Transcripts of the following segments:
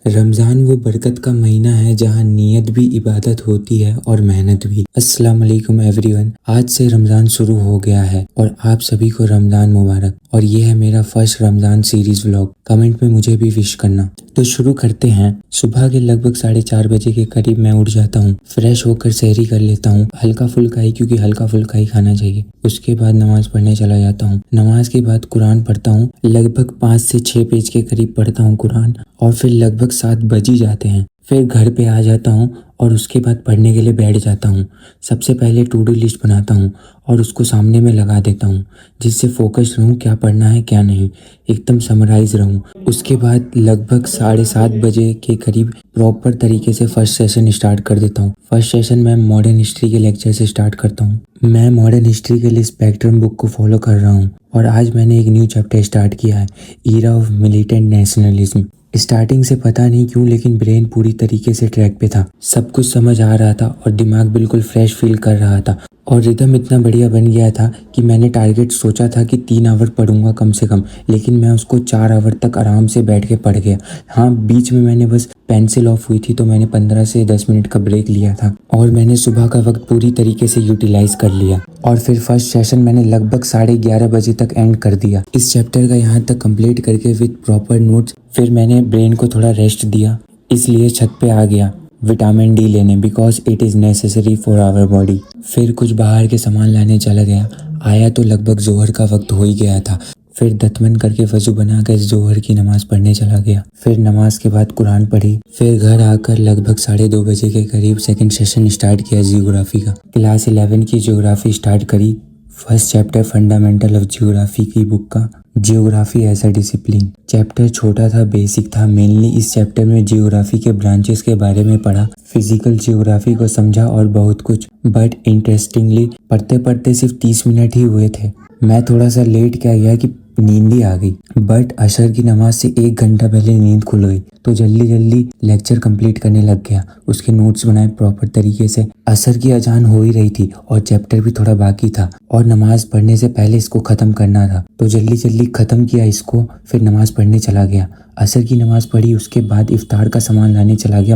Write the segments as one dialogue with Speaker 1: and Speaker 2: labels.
Speaker 1: रमज़ान वो बरकत का महीना है जहाँ नीयत भी इबादत होती है और मेहनत भी। अस्सलाम वालेकुम एवरीवन, आज से रमज़ान शुरू हो गया है और आप सभी को रमज़ान मुबारक। और ये है मेरा first Ramzan series vlog. Comment में मुझे भी विश करना। तो शुरू करते हैं। सुबह के लगभग 4:30 बजे के करीब मैं उठ जाता हूँ। फ्रेश होकर सहरी कर लेता हूँ, हल्का फुल्का ही, क्योंकि हल्का फुल्का ही खाना चाहिए। उसके बाद नमाज पढ़ने चला जाता हूँ। नमाज के बाद कुरान पढ़ता हूँ। लगभग 5 से 6 पेज के करीब पढ़ता हूँ कुरान, और फिर लगभग 7 बज ही जाते हैं। फिर घर पे आ जाता हूँ और उसके बाद पढ़ने के लिए बैठ जाता हूँ। सबसे पहले टू डू लिस्ट बनाता हूँ और उसको सामने में लगा देता हूँ, जिससे फोकस रहूँ क्या पढ़ना है क्या नहीं, एकदम समराइज रहूँ। उसके बाद लगभग 7:30 बजे के करीब प्रॉपर तरीके से फर्स्ट सेशन स्टार्ट कर देता हूँ। फर्स्ट सेशन मैं मॉडर्न हिस्ट्री के लेक्चर से स्टार्ट करता हूँ। मैं मॉडर्न हिस्ट्री के लिए स्पेक्ट्रम बुक को फॉलो कर रहा हूँ और आज मैंने एक न्यू चैप्टर स्टार्ट किया है, era of militant nationalism. Starting से पता नहीं क्यों लेकिन ब्रेन पूरी तरीके से ट्रैक पे था, सब कुछ समझ आ रहा था और दिमाग बिल्कुल फ्रेश फील कर रहा था। और रिदम इतना बढ़िया बन गया था कि मैंने टारगेट सोचा था कि 3 आवर पढ़ूंगा कम से कम, लेकिन मैं उसको 4 आवर तक आराम से बैठ के पढ़ गया। हाँ, बीच में मैंने बस पेंसिल ऑफ हुई थी तो मैंने 15 से 10 मिनट का ब्रेक लिया था और मैंने सुबह का वक्त पूरी तरीके से यूटिलाइज कर लिया। और फिर फर्स्ट सेशन मैंने लगभग 11:30 बजे तक एंड कर दिया। इस चैप्टर का यहाँ तक कंप्लीट करके विद प्रॉपर नोट्स। फिर मैंने ब्रेन को थोड़ा रेस्ट दिया, इसलिए छत पे आ गया विटामिन डी लेने, because it is necessary for our body. फिर कुछ बाहर के सामान लाने चला गया। आया तो लगभग जोहर का वक्त हो ही गया था। फिर दतमन करके वजू बनाकर जोहर की नमाज पढ़ने चला गया। फिर नमाज के बाद कुरान पढ़ी। फिर घर आकर लगभग 2:30 बजे के करीब सेकंड सेशन स्टार्ट किया जियोग्राफी का। क्लास 11 की जियोग्राफी स्टार्ट करी। First chapter fundamental of geography की बुक का, geography as a discipline. Chapter छोटा था, बेसिक था। मेनली इस चैप्टर में जियोग्राफी के ब्रांचेस के बारे में पढ़ा, फिजिकल जियोग्राफी को समझा और बहुत कुछ। बट इंटरेस्टिंगली पढ़ते पढ़ते सिर्फ 30 मिनट ही हुए थे। मैं थोड़ा सा लेट क्या गया कि नींद ही आ गई। बट असर की नमाज से 1 घंटा पहले नींद खुल गई तो जल्दी जल्दी लेक्चर कंप्लीट करने लग गया। उसके नोट्स बनाए प्रॉपर तरीके से। असर की अजान हो ही रही थी और चैप्टर भी थोड़ा बाकी था और नमाज पढ़ने से पहले इसको ख़त्म करना था, तो जल्दी जल्दी ख़त्म किया इसको। फिर नमाज पढ़ने चला गया। असर की नमाज पढ़ी, उसके बाद इफ्तार का सामान लाने चला गया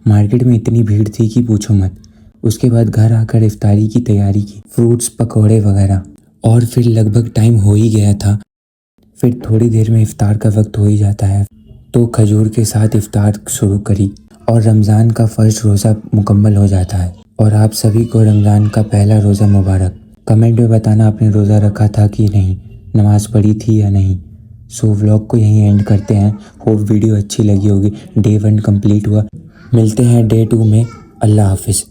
Speaker 1: मार्केट में इतनी भीड़ थी कि पूछो मत। उसके बाद घर आकर इफ्तारी की तैयारी की, फ्रूट्स पकौड़े वगैरह। और फिर लगभग टाइम हो ही गया था। फिर थोड़ी देर में इफ्तार का वक्त हो ही जाता है, तो खजूर के साथ इफ्तार शुरू करी और रमज़ान का फर्स्ट रोज़ा मुकम्मल हो जाता है। और आप सभी को रमज़ान का पहला रोज़ा मुबारक। कमेंट में बताना आपने रोज़ा रखा था कि नहीं, नमाज़ पढ़ी थी या नहीं। सो व्लॉग को यहीं एंड करते हैं। होप वीडियो अच्छी लगी होगी। डे 1 कंप्लीट हुआ। मिलते हैं डे 2 में। अल्लाह हाफिज़।